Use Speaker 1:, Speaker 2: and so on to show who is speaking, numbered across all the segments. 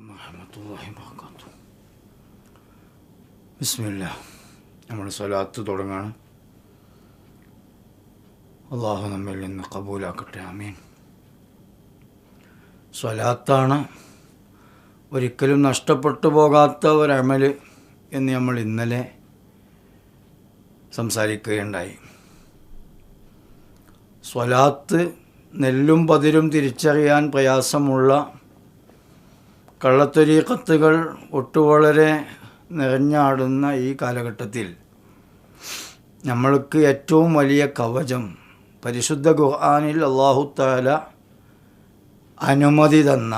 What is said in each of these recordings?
Speaker 1: വറഹ്മത്തുള്ളാഹി വബറകാതുഹു. ബിസ്മില്ലാഹ്. നമ്മൾ സ്വലാത്ത് തുടങ്ങാണ്. അള്ളാഹു നമ്മിൽ നിന്ന് കബൂലാക്കട്ടെ. ആമീൻ. സ്വലാത്താണ് ഒരിക്കലും നഷ്ടപ്പെട്ടു പോകാത്ത ഒരമൽ എന്ന് നമ്മൾ ഇന്നലെ സംസാരിക്കുകയുണ്ടായി. സ്വലാത്ത് നെല്ലും പതിരും തിരിച്ചറിയാൻ പ്രയാസമുള്ള കള്ളത്വരീഖത്തുകൾ ഒട്ടുവളരെ നിറഞ്ഞാടുന്ന ഈ കാലഘട്ടത്തിൽ നമ്മൾക്ക് ഏറ്റവും വലിയ കവചം പരിശുദ്ധ ഖുർആനിൽ അല്ലാഹു തആല അനുമതി തന്ന,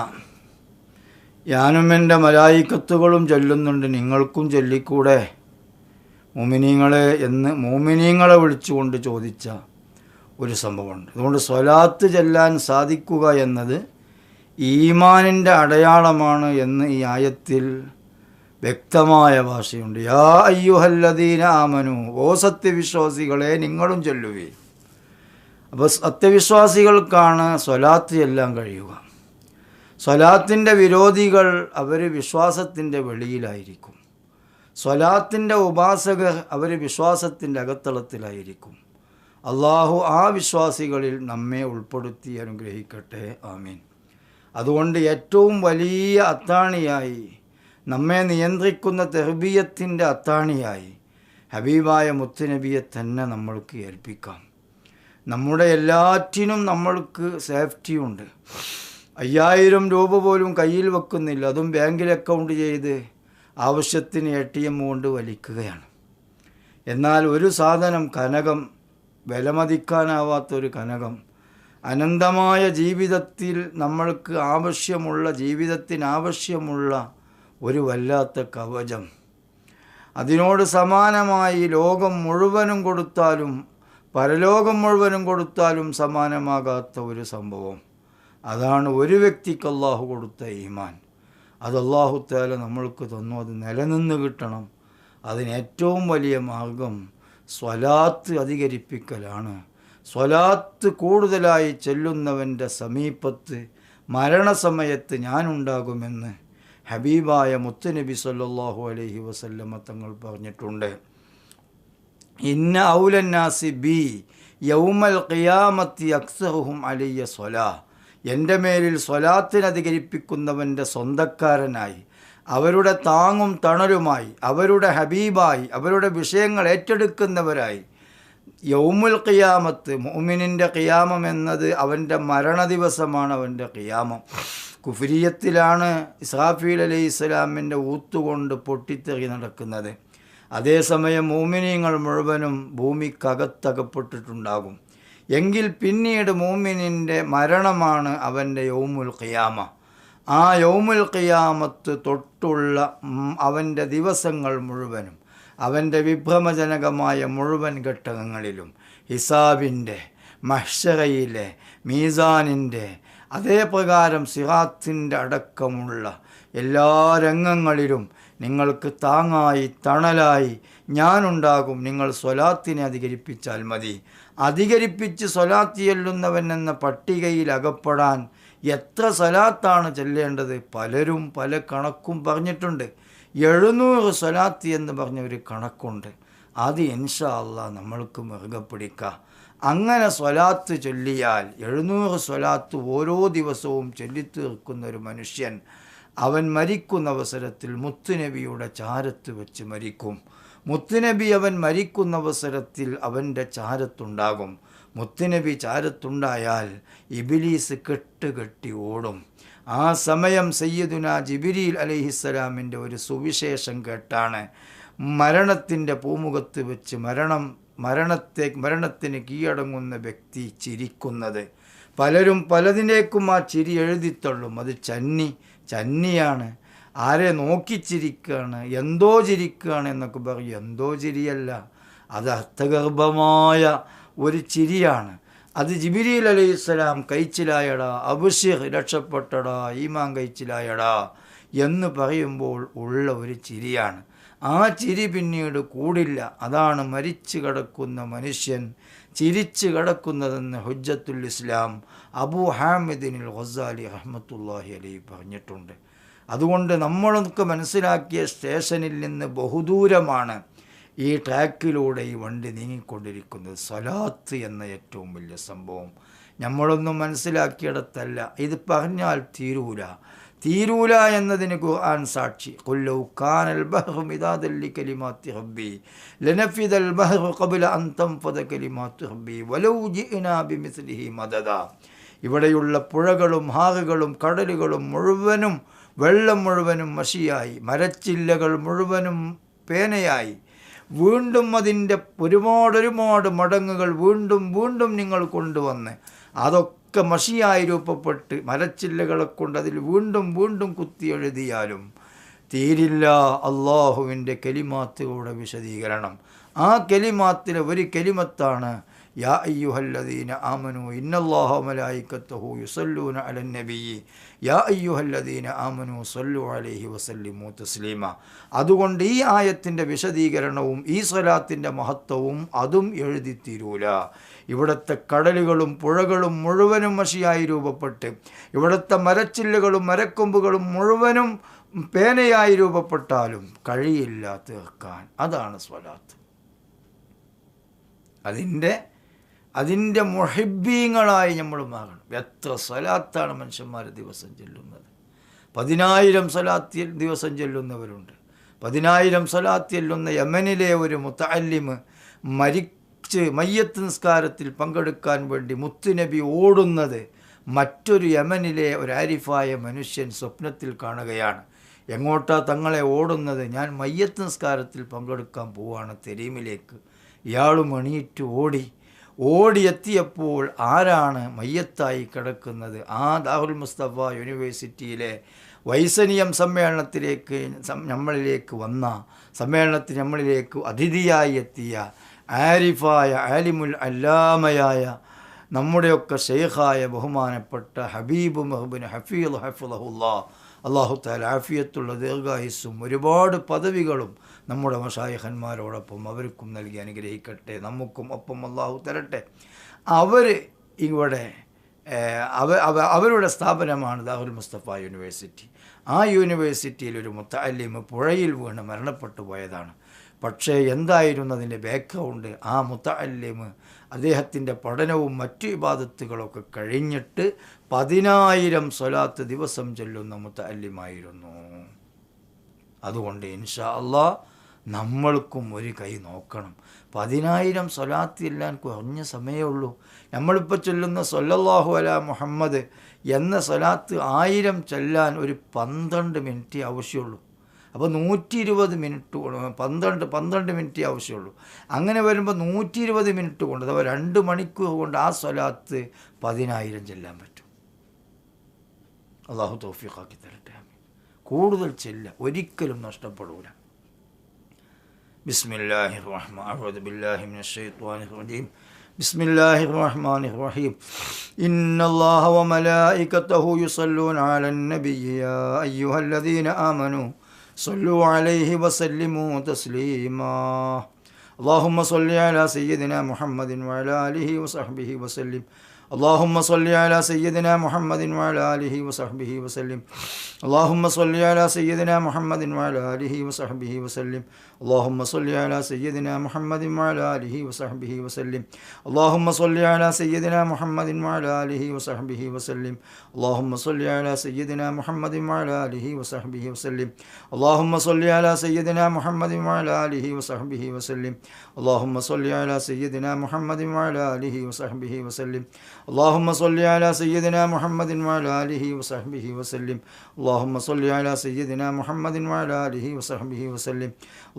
Speaker 1: ഞാനും എൻ്റെ മലായിക്കത്തുകളും ചൊല്ലുന്നുണ്ട്, നിങ്ങൾക്കും ചൊല്ലിക്കൂടെ മുഅ്മിനീങ്ങളെ എന്ന് മുഅ്മിനീങ്ങളെ വിളിച്ചുകൊണ്ട് ചോദിച്ച ഒരു സംഭവമുണ്ട്. അതുകൊണ്ട് സ്വലാത്ത് ചൊല്ലാൻ സാധിക്കുക എന്നത് ഈമാനിൻ്റെ അടയാളമാണ് എന്ന് ഈ ആയത്തിൽ വ്യക്തമായ ഭാഷയുണ്ട്. യാ അയ്യുഹല്ലദീന ആമനു, ഓ സത്യവിശ്വാസികളെ നിങ്ങളും ചൊല്ലുവീൻ. അപ്പോൾ സത്യവിശ്വാസികൾക്കാണ് സ്വലാത്ത് ചെല്ലാൻ കഴിയുക. സ്വലാത്തിൻ്റെ വിരോധികൾ അവർ വിശ്വാസത്തിൻ്റെ വെളിയിലായിരിക്കും. സ്വലാത്തിൻ്റെ ഉപാസകർ അവർ വിശ്വാസത്തിൻ്റെ അകത്തളത്തിലായിരിക്കും. അള്ളാഹു ആ വിശ്വാസികളിൽ നമ്മെ ഉൾപ്പെടുത്തി അനുഗ്രഹിക്കട്ടെ. ആമീൻ. അതുകൊണ്ട് ഏറ്റവും വലിയ അത്താണിയായി, നമ്മെ നിയന്ത്രിക്കുന്ന തെർബിയത്തിൻ്റെ അത്താണിയായി ഹബീബായ മുത്തുനബിയെ തന്നെ നമ്മൾക്ക് ഏൽപ്പിക്കാം. നമ്മുടെ എല്ലാറ്റിനും നമ്മൾക്ക് സേഫ്റ്റിയുണ്ട്. 5000 രൂപ പോലും കയ്യിൽ വെക്കുന്നില്ല, അതും ബാങ്കിൽ അക്കൗണ്ട് ചെയ്ത് ആവശ്യത്തിന് ATM കൊണ്ട് വലിക്കുകയാണ്. എന്നാൽ ഒരു സാധനം, കനകം, വിലമതിക്കാനാവാത്തൊരു കനകം, അനന്തമായ ജീവിതത്തിൽ നമ്മൾക്ക് ആവശ്യമുള്ള, ജീവിതത്തിനാവശ്യമുള്ള ഒരു വല്ലാത്ത കവചം, അതിനോട് സമാനമായി ലോകം മുഴുവനും കൊടുത്താലും പരലോകം മുഴുവനും കൊടുത്താലും സമാനമാകാത്ത ഒരു സംഭവം, അതാണ് ഒരു വ്യക്തിക്ക് അള്ളാഹു കൊടുത്ത ഈമാൻ. അത് അല്ലാഹു തആല നമ്മൾക്ക് തന്നു. അത് നിലനിന്ന് കിട്ടണം. അതിന് ഏറ്റവും വലിയ മാർഗം സ്വലാത്ത് അധികരിപ്പിക്കലാണ്. സ്വലാത്ത് കൂടുതലായി ചൊല്ലുന്നവൻ്റെ സമീപത്ത് മരണസമയത്ത് ഞാനുണ്ടാകുമെന്ന് ഹബീബായ മുത്തുനബി സല്ലല്ലാഹു അലൈഹി വസല്ലമ തങ്ങൾ പറഞ്ഞിട്ടുണ്ട്. ഇന്ന ഔലന്നാസി ബി യൗമൽ ഖിയാമത്തി അക്സറുഹും അലയ്യ സ്വലാ, എൻ്റെ മേലിൽ സ്വലാത്തിന് അധികരിപ്പിക്കുന്നവൻ്റെ സ്വന്തക്കാരനായി, അവരുടെ താങ്ങും തണലുമായി, അവരുടെ ഹബീബായി, അവരുടെ വിഷയങ്ങൾ ഏറ്റെടുക്കുന്നവരായി യൗമുൽ ഖിയാമത്ത്, മുഅ്മിനിൻ്റെ ഖിയാമം എന്നത് അവൻ്റെ മരണദിവസമാണ്. അവൻ്റെ ഖിയാമം കുഫ്രിയത്തിലാണ് ഇസ്രാഫീൽ അലൈഹിസ്സലാമിൻ്റെ ഊത്തുകൊണ്ട് പൊട്ടിത്തെറി നടക്കുന്നത്. അതേസമയം മുഅ്മിനീങ്ങൾ മുഴുവനും ഭൂമിക്കകത്തകപ്പെട്ടിട്ടുണ്ടാകും. എങ്കിൽ പിന്നീട് മുഅ്മിനിൻ്റെ മരണമാണ് അവൻ്റെ യൗമുൽ ഖിയാമ. ആ യൗമുൽ ഖിയാമത്ത് തൊട്ടുള്ള അവൻ്റെ ദിവസങ്ങൾ മുഴുവനും, അവൻ്റെ വിഭ്രമജനകമായ മുഴുവൻ ഘട്ടങ്ങളിലും, ഹിസാബിൻ്റെ, മഹ്ശറയിലെ, മീസാനിൻ്റെ, അതേപ്രകാരം സിറാത്തിൻ്റെ അടക്കമുള്ള എല്ലാ രംഗങ്ങളിലും നിങ്ങൾക്ക് താങ്ങായി തണലായി ഞാനുണ്ടാകും. നിങ്ങൾ സ്വലാത്തിനെ അധികരിപ്പിച്ചാൽ മതി. അധികരിപ്പിച്ച് സ്വലാത്ത് ചൊല്ലുന്നവൻ എന്ന പട്ടികയിൽ അകപ്പെടാൻ എത്ര സ്വലാത്താണ് ചൊല്ലേണ്ടത്? പലരും പല കണക്കും പറഞ്ഞിട്ടുണ്ട്. 700 സ്വലാത്ത് എന്ന് പറഞ്ഞ ഒരു കണക്കുണ്ട്. അത് ഇൻഷാ അല്ലാഹ് നമ്മൾക്ക് മുറുകെ പിടിക്കാം. അങ്ങനെ സ്വലാത്ത് ചൊല്ലിയാൽ 700 സ്വലാത്ത് ഓരോ ദിവസവും ചൊല്ലിത്തീർക്കുന്ന ഒരു മനുഷ്യൻ, അവൻ മരിക്കുന്ന അവസരത്തിൽ മുത്തുനബിയുടെ ചാരത്ത് വെച്ച് മരിക്കും. മുത്തുനബി അവൻ മരിക്കുന്ന അവസരത്തിൽ അവൻ്റെ ചാരത്തുണ്ടാകും. മുത്തുനബി ചാരത്തുണ്ടായാൽ ഇബ്ലീസ് കെട്ടുകെട്ടി ഓടും. ആ സമയം സയ്യിദുനാ ജിബ്രീൽ അലൈഹിസ്സലാമിൻ്റെ ഒരു സുവിശേഷം കേട്ടാണ് മരണത്തിൻ്റെ പൂമുഖത്ത് വെച്ച് മരണത്തിന് കീഴടങ്ങുന്ന വ്യക്തി ചിരിക്കുന്നത്. പലരും പലതിനേക്കും ആ ചിരി എഴുതിത്തള്ളും. അത് ചന്നിയാണ്, ആരെ നോക്കി ചിരിക്കുകയാണ്, എന്തോ ചിരിക്കുകയാണ് എന്നൊക്കെ പറയും. എന്തോ ചിരിയല്ല, അത് അർത്ഥഗർഭമായ ഒരു ചിരിയാണ്. അത് ജിബ്രീൽ അലൈഹിസ്സലാം കഴിച്ചിലായടാ, അബ്ശിർ രക്ഷപ്പെട്ടടാ, ഈമാൻ കഴിച്ചിലായടാ എന്ന് പറയുമ്പോൾ ഉള്ള ഒരു ചിരിയാണ്. ആ ചിരി പിന്നീട് കൂടില്ല. അതാണ് മരിച്ചു കിടക്കുന്ന മനുഷ്യൻ ചിരിച്ചു കിടക്കുന്നതെന്ന് ഹുജ്ജത്തുൽ ഇസ്ലാം അബൂ ഹാമിദിനിൽ ഗസാലി റഹ്മത്തുള്ളാഹി അലൈഹി പറഞ്ഞിട്ടുണ്ട്. അതുകൊണ്ട് നമ്മളൊക്കെ മനസ്സിലാക്കിയ സ്റ്റേഷനിൽ നിന്ന് ബഹുദൂരമാണ് ഈ ട്രാക്കിലൂടെ ഈ വണ്ടി നീങ്ങിക്കൊണ്ടിരിക്കുന്നത്. സ്വലാത്ത് എന്ന ഏറ്റവും വലിയ സംഭവം നമ്മളൊന്നും മനസ്സിലാക്കിയിടത്തല്ല. ഇത് പറഞ്ഞാൽ തീരൂല എന്നതിന് ഖുർആൻ സാക്ഷി. ഖുൽ ലൗ കാനൽ ബഹ്റു മിദാദൻ ലികലിമാത്തി റബ്ബി ലനഫിദൽ ബഹ്റു ഖബ്ല അൻ തൻഫദ കലിമാത്തു റബ്ബി വലൗ ജിഅനാ ബിമിസ്ലിഹി മദദ. ഇവിടെയുള്ള പുഴകളും ഹാറുകളും കടലുകളും മുഴുവനും, വെള്ളം മുഴുവനും മഷിയായി, മരച്ചില്ലകൾ മുഴുവനും പേനയായി, വീണ്ടും അതിൻ്റെ ഒരുപാട് മടങ്ങുകൾ വീണ്ടും നിങ്ങൾ കൊണ്ടുവന്ന് അതൊക്കെ മഷിയായി രൂപപ്പെട്ട് മരച്ചില്ലകളെ കൊണ്ട് അതിൽ വീണ്ടും കുത്തി എഴുതിയാലും തീരില്ല അള്ളാഹുവിൻ്റെ കലിമാത്തുകളുടെ വിശദീകരണം. ആ കലിമാത്തിലെ ഒരു കലിമത്താണ് യാ അയ്യുഹല്ലദീന ആമനു ഇന്നല്ലാഹ മലായികത്തഹു യുസല്ലൂന അലൻ നബിയ്യി യാ അയ്യുഹല്ലദീന ആമനു സല്ലു അലൈഹി വസല്ലിമു തസ്ലീമ. അതുകൊണ്ട് ഈ ആയത്തിൻ്റെ വിശദീകരണവും ഈ സ്വലാത്തിൻ്റെ മഹത്വവും അതും എഴുതിത്തീരൂല. ഇവിടുത്തെ കടലുകളും പുഴകളും മുഴുവനും മഷിയായി രൂപപ്പെട്ട്, ഇവിടുത്തെ മരച്ചില്ലകളും മരക്കൊമ്പുകളും മുഴുവനും പേനയായി രൂപപ്പെട്ടാലും കഴിയില്ല തീർക്കാൻ. അതാണ് സ്വലാത്ത്. അതിൻ്റെ മുഹിബ്ബീങ്ങളായി നമ്മൾ മാറണം. എത്ര സ്വലാത്താണ് മനുഷ്യന്മാർ ദിവസം ചൊല്ലുന്നത്? 10,000 സ്വലാത്ത് ദിവസം ചൊല്ലുന്നവരുണ്ട്. 10,000 സ്വലാത്ത് ചൊല്ലുന്ന യമനിലെ ഒരു മുത്തഅല്ലിം മരിച്ച് മയ്യത്ത് നിസ്കാരത്തിൽ പങ്കെടുക്കാൻ വേണ്ടി മുത്തുനബി ഓടുന്നത് മറ്റൊരു യമനിലെ ഒരു ആരിഫായ മനുഷ്യൻ സ്വപ്നത്തിൽ കാണുകയാണ്. എങ്ങോട്ടാ തങ്ങളെ ഓടുന്നത്? ഞാൻ മയ്യത്ത് നിസ്കാരത്തിൽ പങ്കെടുക്കാൻ പോവുകയാണ് തെരീമിലേക്ക്. ഇയാളും എണീറ്റ് ഓടിയെത്തിയപ്പോൾ ആരാണ് മയ്യത്തായി കിടക്കുന്നത്? ആ ദാറുൽ മുസ്തഫ യൂണിവേഴ്സിറ്റിയിലെ വൈസനിയം സമ്മേളനത്തിലേക്ക് നമ്മളിലേക്ക് അതിഥിയായി എത്തിയ ആരിഫായ ആലിമുൽ അല്ലാമയായ നമ്മുടെയൊക്കെ ഷെയ്ഖായ ബഹുമാനപ്പെട്ട ഹബീബ് മഹ്ബുൻ ഹഫീദ് ഹഫിളഹുല്ലാ, അള്ളാഹു തആല ആഫിയത്തുള്ള ദീർഘായുസ്സും ഒരുപാട് പദവികളും നമ്മുടെ മശായിഖന്മാരോടൊപ്പം അവർക്കും നൽകി അനുഗ്രഹിക്കട്ടെ. നമുക്കും ഒപ്പം അള്ളാഹു തരട്ടെ. അവരുടെ സ്ഥാപനമാണ് ദാറുൽ മുസ്തഫ യൂണിവേഴ്സിറ്റി. ആ യൂണിവേഴ്സിറ്റിയിൽ ഒരു മുത്തഅല്ലിം പുഴയിൽ വീണ് മരണപ്പെട്ടു പോയതാണ്. പക്ഷേ എന്തായിരുന്നു അതിൻ്റെ ബാക്ക്ഗ്രൗണ്ട്? ആ മുത്തഅല്ലിം അദ്ദേഹത്തിൻ്റെ പഠനവും മറ്റു ഇബാദത്തുകളൊക്കെ കഴിഞ്ഞിട്ട് 10,000 സ്വലാത്ത് ദിവസം ചൊല്ലുന്ന മുത്തഅല്ലിമായിരുന്നു. അതുകൊണ്ട് ഇൻഷാ അള്ളാഹ് നമ്മൾക്കും ഒരു കൈ നോക്കണം. 10,000 സ്വലാത്ത് ചെല്ലാൻ കുറഞ്ഞ സമയമേ നമ്മളിപ്പോൾ ചൊല്ലുന്ന സ്വല്ലല്ലാഹു അലാ മുഹമ്മദ് എന്ന സ്വലാത്ത് 1000 ചൊല്ലാൻ ഒരു 12 മിനിറ്റ് ആവശ്യമുള്ളൂ. അപ്പോൾ 120 മിനിറ്റ് 12 മിനിറ്റ് ആവശ്യമുള്ളൂ. അങ്ങനെ വരുമ്പോൾ 120 മിനിറ്റ് കൊണ്ട് അഥവാ 2 മണിക്കൂർ കൊണ്ട് ആ സ്വലാത്ത് 10,000 ചെല്ലാൻ പറ്റും. അള്ളാഹു തൗഫീഖാക്കി തരട്ടെ. കൂടുതൽ ചെല്ല, ഒരിക്കലും നഷ്ടപ്പെടൂല. ബിസ്മില്ലാഹിർ റഹ്മാനിർ റഹീം. അഊദു ബില്ലാഹി മിനശ് ശൈത്വാനിർ റജീം. ബിസ്മില്ലാഹിർ റഹ്മാനിർ റഹീം. ഇന്നല്ലാഹ വ മലായികതഹു യുസല്ലൂന അലൻ നബിയ്യി യാ അയ്യുഹല്ലദീന ആമനൂ സല്ലു അലൈഹി വസല്ലിമു തസ്ലീമാ. അല്ലാഹുമ്മ സ്വല്ലി അലാ സയ്യിദിനാ മുഹമ്മദിൻ വഅലാ ആലിഹി വസഹ്ബിഹി വസല്ലിം. اللهم صل على سيدنا محمد وعلى آله وصحبه وسلم. اللهم صل على سيدنا محمد وعلى آله وصحبه وسلم. اللهم صل على سيدنا محمد وعلى آله وصحبه وسلم. اللهم صل على سيدنا محمد وعلى آله وصحبه وسلم. اللهم صل على سيدنا محمد وعلى آله وصحبه وسلم. اللهم صل على سيدنا محمد وعلى آله وصحبه وسلم. اللهم صل على سيدنا محمد وعلى آله وصحبه وسلم. اللهم صل على سيدنا محمد وعلى آله وصحبه وسلم. اللهم صل على سيدنا محمد وعلى آله وصحبه وسلم.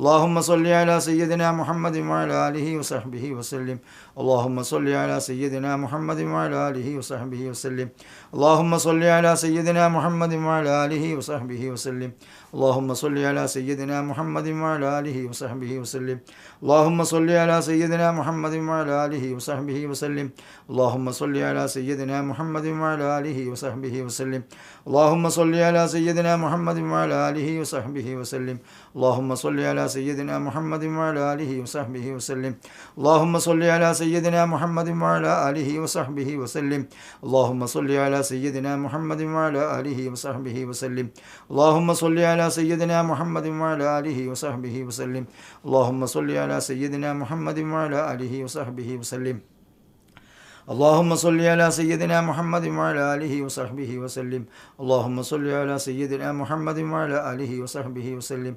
Speaker 1: اللهم صل على سيدنا محمد وعلى آله وصحبه وسلم. اللهم صل على سيدنا محمد وعلى آله وصحبه وسلم. اللهم صل على سيدنا محمد وعلى آله وصحبه وسلم. اللهم صل على سيدنا محمد وعلى آله وصحبه وسلم. اللهم صل على سيدنا محمد وعلى آله وصحبه وسلم. اللهم صل على سيدنا محمد وعلى آله وصحبه وسلم. اللهم صل على سيدنا محمد وعلى آله وصحبه وسلم. اللهم صل على سيدنا محمد وعلى آله وصحبه وسلم. اللهم صل على سيدنا محمد وعلى آله وصحبه وسلم. اللهم صل على سيدنا محمد وعلى آله وصحبه وسلم. اللهم صل على سيدنا محمد وعلى آله وصحبه وسلم. اللهم صل على سيدنا محمد وعلى آله وصحبه وسلم. اللهم صل على سيدنا محمد وعلى آله وصحبه وسلم. اللهم صل على سيدنا محمد وعلى آله وصحبه وسلم.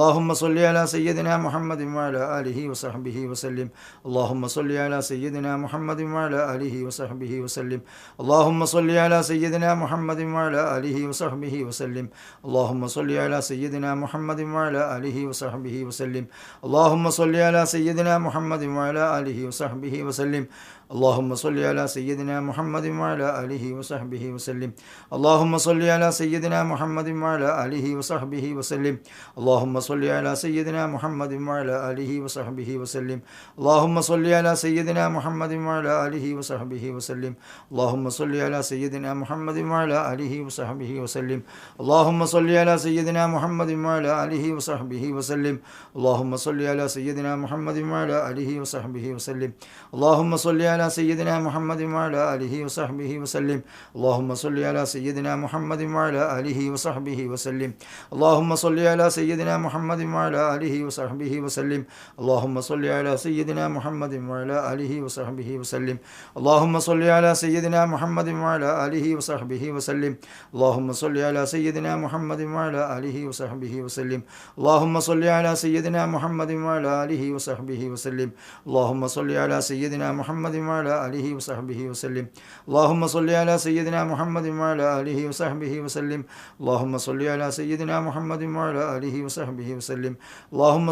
Speaker 1: اللهم صل على سيدنا محمد وعلى آله وصحبه وسلم. اللهم صل على سيدنا محمد وعلى آله وصحبه وسلم. اللهم صل على سيدنا محمد وعلى آله وصحبه وسلم. اللهم صل على سيدنا محمد وعلى آله وصحبه وسلم. اللهم صل على سيدنا محمد وعلى آله وصحبه وسلم. اللهم صل على سيدنا محمد وعلى آله وصحبه وسلم. اللهم صل على سيدنا محمد وعلى آله وصحبه وسلم. اللهم صل على سيدنا محمد وعلى آله وصحبه وسلم. اللهم صل على سيدنا محمد وعلى آله وصحبه وسلم. اللهم صل على سيدنا محمد وعلى آله وصحبه وسلم. اللهم صل على سيدنا محمد وعلى آله وصحبه وسلم. اللهم صل على سيدنا محمد وعلى آله وصحبه وسلم. اللهم صل على سيدنا محمد وعلى آله وصحبه وسلم. اللهم صل على سيدنا محمد وعلى آله وصحبه وسلم. اللهم صل على سيدنا محمد وعلى آله وصحبه وسلم. اللهم صل على سيدنا محمد وعلى آله وصحبه وسلم. اللهم صل على سيدنا محمد وعلى آله وصحبه وسلم. اللهم صل على سيدنا محمد وعلى آله وصحبه وسلم. اللهم صل على سيدنا محمد وعلى آله وصحبه وسلم. اللهم صل على سيدنا محمد وعلى آله وصحبه وسلم. اللهم صل على سيدنا محمد وعلى آله وصحبه وسلم. اللهم صل على سيدنا محمد وعلى آله وصحبه وسلم. اللهم